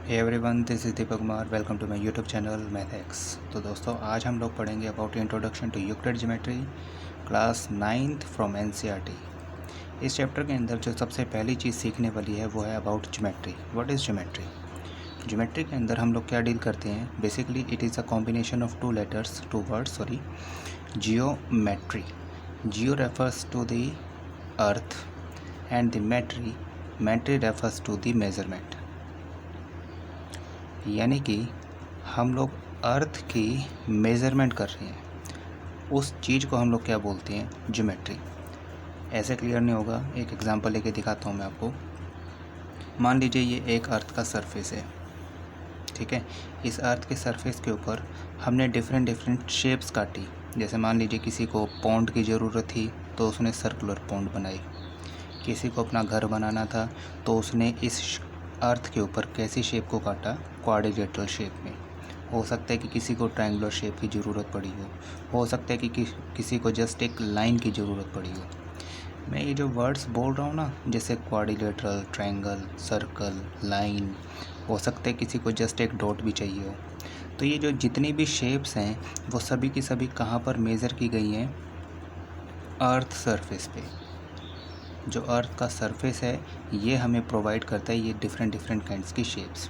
Hey everyone, this is Deepak Kumar. Welcome to my YouTube channel Mathex. तो दोस्तों, आज हम लोग पढ़ेंगे about introduction to Euclid geometry class 9th from NCERT. इस चैप्टर के अंदर जो सबसे पहली चीज़ सीखने वाली है वो है about geometry. What is geometry? Geometry के अंदर हम लोग क्या डील करते हैं? Basically it is a combination of two words geometry. Geo refers to the earth and the metry refers to the measurement. यानी कि हम लोग अर्थ की मेज़रमेंट कर रहे हैं, उस चीज़ को हम लोग क्या बोलते हैं? ज्योमेट्री। ऐसे क्लियर नहीं होगा, एक एग्जांपल लेके दिखाता हूँ मैं आपको। मान लीजिए ये एक अर्थ का सरफेस है, ठीक है। इस अर्थ के सरफेस के ऊपर हमने डिफरेंट शेप्स काटी। जैसे मान लीजिए किसी को पॉन्ड की ज़रूरत थी तो उसने सर्कुलर पॉन्ड बनाई। किसी को अपना घर बनाना था तो उसने इस अर्थ के ऊपर कैसी शेप को काटा? क्वाड्रिलेटरल शेप में। हो सकता है कि किसी को ट्रायंगुलर शेप की ज़रूरत पड़ी हो सकता है कि किसी को जस्ट एक लाइन की ज़रूरत पड़ी हो। मैं ये जो वर्ड्स बोल रहा हूँ ना, जैसे क्वाड्रिलेटरल, ट्रायंगल, सर्कल, लाइन, हो सकता है किसी को जस्ट एक डॉट भी चाहिए हो। तो ये जो जितनी भी शेप्स हैं वो सभी की सभी कहाँ पर मेज़र की गई हैं? अर्थ सरफेस पे। जो अर्थ का सरफेस है ये हमें प्रोवाइड करता है ये डिफरेंट काइंड्स की शेप्स।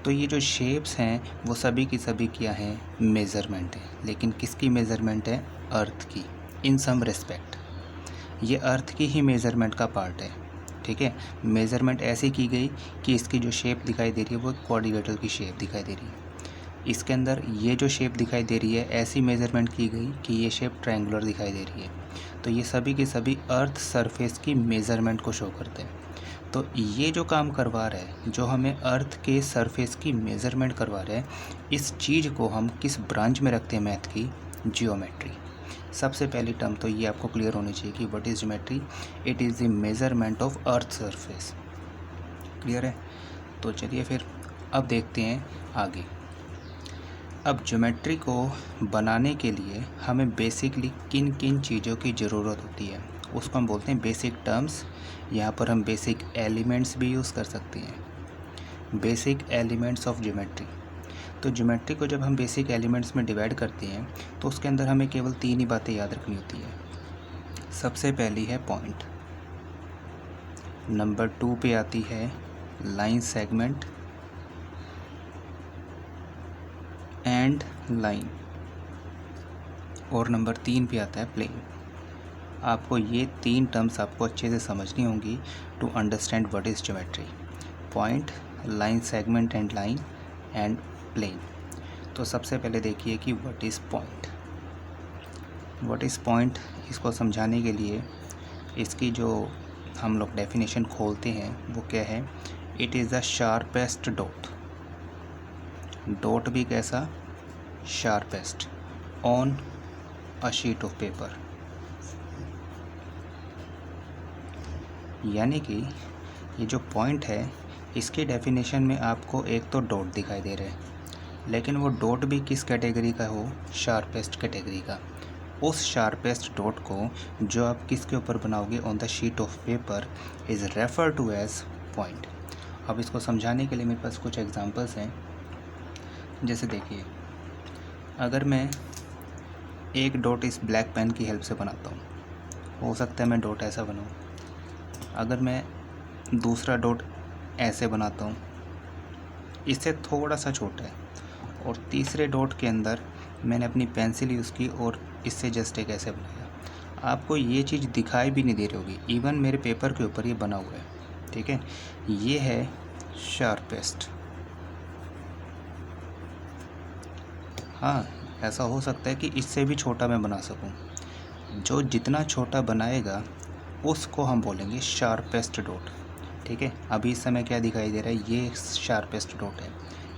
तो ये जो शेप्स हैं वो सभी की सभी क्या हैं? मेज़रमेंट है। लेकिन किसकी मेज़रमेंट है? अर्थ की। इन सम रिस्पेक्ट ये अर्थ की ही मेज़रमेंट का पार्ट है, ठीक है। मेज़रमेंट ऐसी की गई कि इसकी जो शेप दिखाई दे रही है वो क्वाड्रिलेटरल की शेप दिखाई दे रही है। इसके अंदर ये जो शेप दिखाई दे रही है ऐसी मेज़रमेंट की गई कि ये शेप ट्रायंगुलर दिखाई दे रही है। तो ये सभी के सभी अर्थ सरफेस की मेज़रमेंट को शो करते हैं। तो ये जो काम करवा रहा है, जो हमें अर्थ के सरफेस की मेज़रमेंट करवा रहा है, इस चीज़ को हम किस ब्रांच में रखते हैं मैथ की? जियोमेट्री। सबसे पहली टर्म तो ये आपको क्लियर होनी चाहिए कि what is geometry? It is the measurement of earth surface. Clear है? तो चलिए फिर अब देखते हैं आगे। अब ज्योमेट्री को बनाने के लिए हमें बेसिकली किन किन चीज़ों की ज़रूरत होती है उसको हम बोलते हैं बेसिक टर्म्स। यहाँ पर हम बेसिक एलिमेंट्स भी यूज़ कर सकते हैं, बेसिक एलिमेंट्स ऑफ ज्योमेट्री। तो ज्योमेट्री को जब हम बेसिक एलिमेंट्स में डिवाइड करते हैं तो उसके अंदर हमें केवल 3 ही बातें याद रखनी होती है। सबसे पहली है पॉइंट, नंबर 2 पे आती है लाइन सेगमेंट एंड लाइन, और नंबर 3 पे आता है प्लेन। आपको ये 3 टर्म्स आपको अच्छे से समझनी होंगी to understand what is geometry. Point, line segment and line and plane. तो सबसे पहले देखिए कि what is point. What is point, इसको समझाने के लिए इसकी जो हम लोग डेफिनेशन खोलते हैं वो क्या है? It is the sharpest dot. Dot भी कैसा? Sharpest on a sheet of paper. यानी कि ये जो पॉइंट है इसकी डेफिनेशन में आपको एक तो डॉट दिखाई दे रहा है, लेकिन वो डॉट भी किस कैटेगरी का हो? शार्पेस्ट कैटेगरी का। उस शार्पेस्ट डॉट को जो आप किसके ऊपर बनाओगे? On the sheet of paper is refer to as point. अब इसको समझाने के लिए मेरे पास कुछ एग्जांपल्स हैं। जैसे देखिए, अगर मैं एक डॉट इस ब्लैक पेन की हेल्प से बनाता हूँ, हो सकता है मैं डॉट ऐसा बनाऊँ। अगर मैं दूसरा डॉट ऐसे बनाता हूँ, इससे थोड़ा सा छोटा है, और तीसरे डॉट के अंदर मैंने अपनी पेंसिल यूज़ की और इससे जस्ट एक ऐसे बनाया, आपको ये चीज़ दिखाई भी नहीं दे रही होगी। इवन मेरे पेपर के ऊपर ये बना हुआ है, ठीक है। ये है शार्पेस्ट। हाँ, ऐसा हो सकता है कि इससे भी छोटा मैं बना सकूं। जो जितना छोटा बनाएगा उसको हम बोलेंगे शार्पेस्ट डॉट, ठीक है। अभी इस समय क्या दिखाई दे रहा है? ये शार्पेस्ट डॉट है,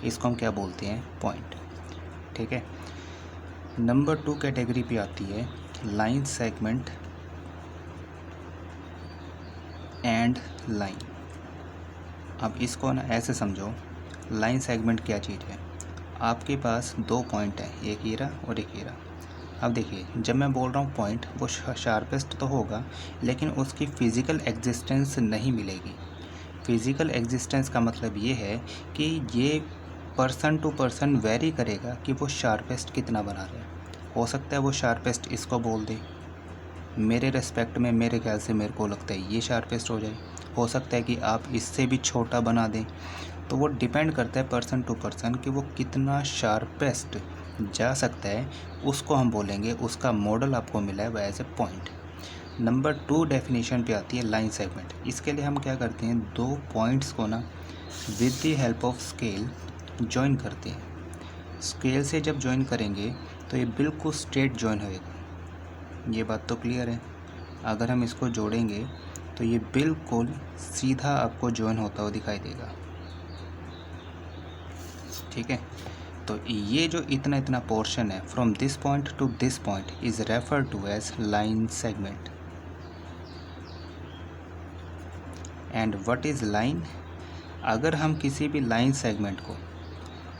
इसको हम क्या बोलते हैं? पॉइंट, ठीक है। नंबर 2 कैटेगरी पे आती है लाइन सेगमेंट एंड लाइन। अब इसको ना ऐसे समझो, लाइन सेगमेंट क्या चीज़ है? आपके पास 2 पॉइंट हैं, एक ये रहा और एक ये रहा। अब देखिए, जब मैं बोल रहा हूँ पॉइंट, वो शार्पेस्ट तो होगा लेकिन उसकी फ़िज़िकल एग्जिस्टेंस नहीं मिलेगी। फिज़िकल एग्जिस्टेंस का मतलब ये है कि ये पर्सन टू पर्सन वेरी करेगा कि वो शार्पेस्ट कितना बना रहे हैं। हो सकता है वो शार्पेस्ट इसको बोल दे, मेरे रेस्पेक्ट में मेरे ख्याल से मेरे को लगता है ये शार्पेस्ट हो जाए। हो सकता है कि आप इससे भी छोटा बना दें। तो वो डिपेंड करता है पर्सन टू पर्सन कि वो कितना शार्पेस्ट जा सकता है, उसको हम बोलेंगे। उसका मॉडल आपको मिला है as a point. Number 2 definition पे आती है लाइन सेगमेंट। इसके लिए हम क्या करते हैं, 2 पॉइंट्स को ना with the help of scale join करते हैं। स्केल से जब जॉइन करेंगे तो ये बिल्कुल स्ट्रेट जॉइन होएगा। ये बात तो क्लियर है। अगर हम इसको जोड़ेंगे तो ये बिल्कुल सीधा आपको जॉइन होता हुआ दिखाई देगा। ठीक है, तो ये जो इतना इतना पोर्शन है from this point to this point is refer to as line segment. And what is line? अगर हम किसी भी लाइन सेगमेंट को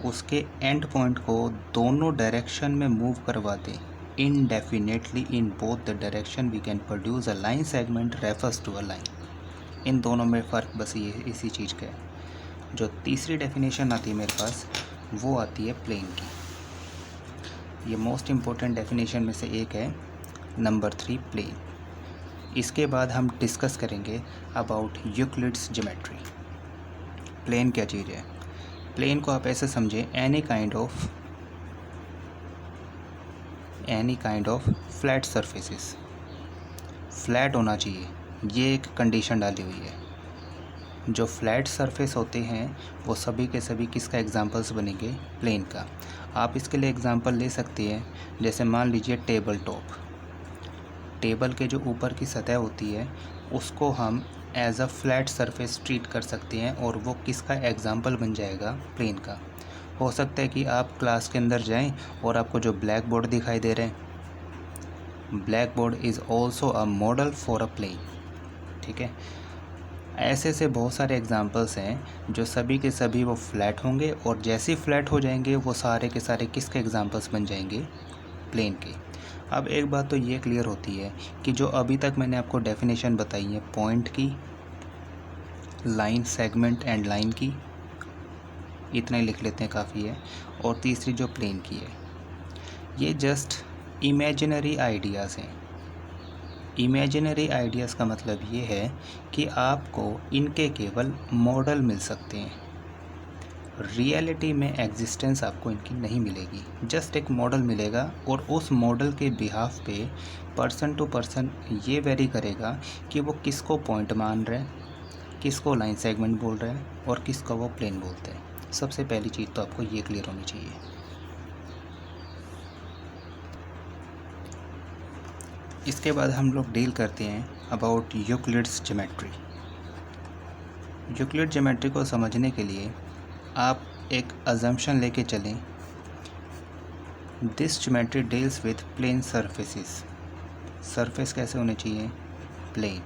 उसके एंड पॉइंट को दोनों डायरेक्शन में मूव करवा दें indefinitely in both the direction, we can produce a line segment refers to a line. इन दोनों में फ़र्क बस ये इसी चीज़ का है। जो तीसरी डेफिनेशन आती है मेरे पास, वो आती है प्लेन की। ये मोस्ट इम्पोर्टेंट डेफिनेशन में से एक है, नंबर 3 प्लेन। इसके बाद हम डिस्कस करेंगे अबाउट यूक्लिड्स ज्योमेट्री। प्लेन क्या चीज़ है? प्लेन को आप ऐसे समझें, any kind of flat surfaces. Flat होना चाहिए, ये एक कंडीशन डाली हुई है। जो फ्लैट सरफेस होते हैं वो सभी के सभी किसका एग्जांपल्स बनेंगे? प्लेन का। आप इसके लिए एग्जांपल ले सकते हैं, जैसे मान लीजिए टेबल टॉप। टेबल के जो ऊपर की सतह होती है उसको हम as a flat surface treat कर सकते हैं, और वो किसका एग्जांपल बन जाएगा? प्लेन का। हो सकता है कि आप क्लास के अंदर जाएं और आपको जो ब्लैक बोर्ड दिखाई दे रहे हैं, black board is also a model for a plane. ठीक है, ऐसे से बहुत सारे एग्जांपल्स हैं जो सभी के सभी वो फ्लैट होंगे, और जैसे ही फ्लैट हो जाएंगे वो सारे के सारे किसके एग्जांपल्स बन जाएंगे? प्लेन के। अब एक बात तो ये क्लियर होती है कि जो अभी तक मैंने आपको डेफिनेशन बताई है पॉइंट की, लाइन सेगमेंट एंड लाइन की, इतना ही लिख लेते हैं, काफ़ी है। और तीसरी जो प्लेन की है, ये जस्ट इमेजिनरी आइडियाज़ हैं। इमेजिनरी आइडियाज़ का मतलब ये है कि आपको इनके केवल मॉडल मिल सकते हैं। रियलिटी में एग्जिस्टेंस आपको इनकी नहीं मिलेगी, जस्ट एक मॉडल मिलेगा, और उस मॉडल के बिहाफ पे पर्सन टू पर्सन ये वेरी करेगा कि वो किसको पॉइंट मान रहे हैं, किसको लाइन सेगमेंट बोल रहे हैं, और किसको वो प्लेन बोलते हैं। सबसे पहली चीज़ तो आपको ये क्लियर होनी चाहिए। इसके बाद हम लोग डील करते हैं about Euclid's geometry. Euclid geometry को समझने के लिए आप एक अजम्पशन लेके चलें, this geometry deals with plane surfaces. Surface कैसे होने चाहिए? प्लेन।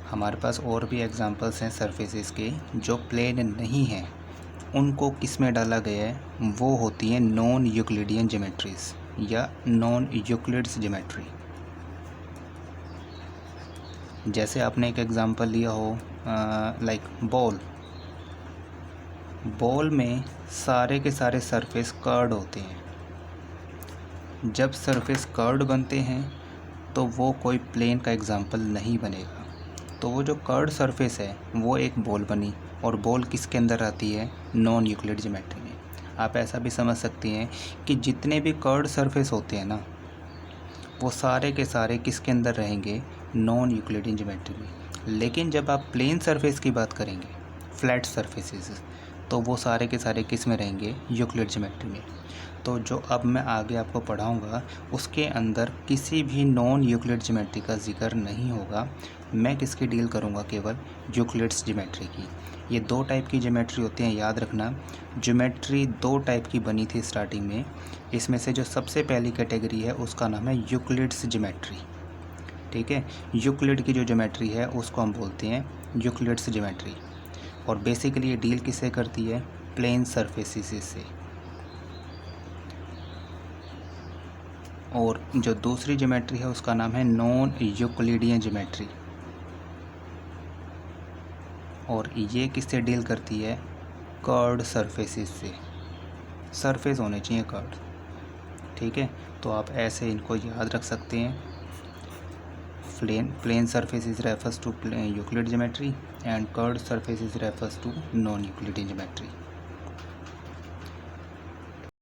हमारे पास और भी एग्जांपल्स हैं सरफेसेस के जो प्लेन नहीं हैं, उनको किस में डाला गया है? वो होती हैं नॉन यूक्लिडियन ज्योमेट्रीज या नॉन यूक्लिड्स ज्योमेट्री। जैसे आपने एक एग्जांपल लिया हो लाइक बॉल में सारे के सारे सरफेस कर्ड होते हैं। जब सरफेस कर्ड बनते हैं तो वो कोई प्लेन का एग्जांपल नहीं बनेगा। तो वो जो कर्ड सरफेस है वो एक बॉल बनी, और बॉल किसके अंदर आती है? नॉन यूक्लिड ज्योमेट्री में। आप ऐसा भी समझ सकते हैं कि जितने भी कर्ड सरफेस होते हैं ना, वो सारे के सारे किसके अंदर रहेंगे? नॉन यूक्लिडियन ज्योमेट्री में। लेकिन जब आप प्लेन सरफेस की बात करेंगे, फ्लैट सरफेसेस, तो वो सारे के सारे किस में रहेंगे? यूक्लिड ज्योमेट्री में। तो जो अब मैं आगे आपको पढ़ाऊंगा उसके अंदर किसी भी नॉन यूक्लिड ज्योमेट्री का जिक्र नहीं होगा। मैं किसकी डील करूंगा? केवल यूक्लिड्स ज्योमेट्री की। ये 2 टाइप की ज्योमेट्री होती हैं, याद रखना। ज्योमेट्री 2 टाइप की बनी थी स्टार्टिंग में। इसमें से जो सबसे पहली कैटेगरी है उसका नाम है यूक्लिड्स ज्योमेट्री। ठीक है, यूक्लिड की जो ज्योमेट्री है उसको हम बोलते हैं यूक्लिड्स ज्योमेट्री। और बेसिकली ये डील किससे करती है? प्लेन सरफेसेस से। और जो दूसरी ज्योमेट्री है उसका नाम है नॉन यूक्लिडियन ज्योमेट्री। और ये किससे डील करती है? कर्व्ड सरफेसेस से। सरफेस होने चाहिए कर्व्ड, ठीक है। तो आप ऐसे इनको याद रख सकते हैं। Plane surfaces refers to Euclid geometry and curved surfaces refers to non-Euclidean geometry।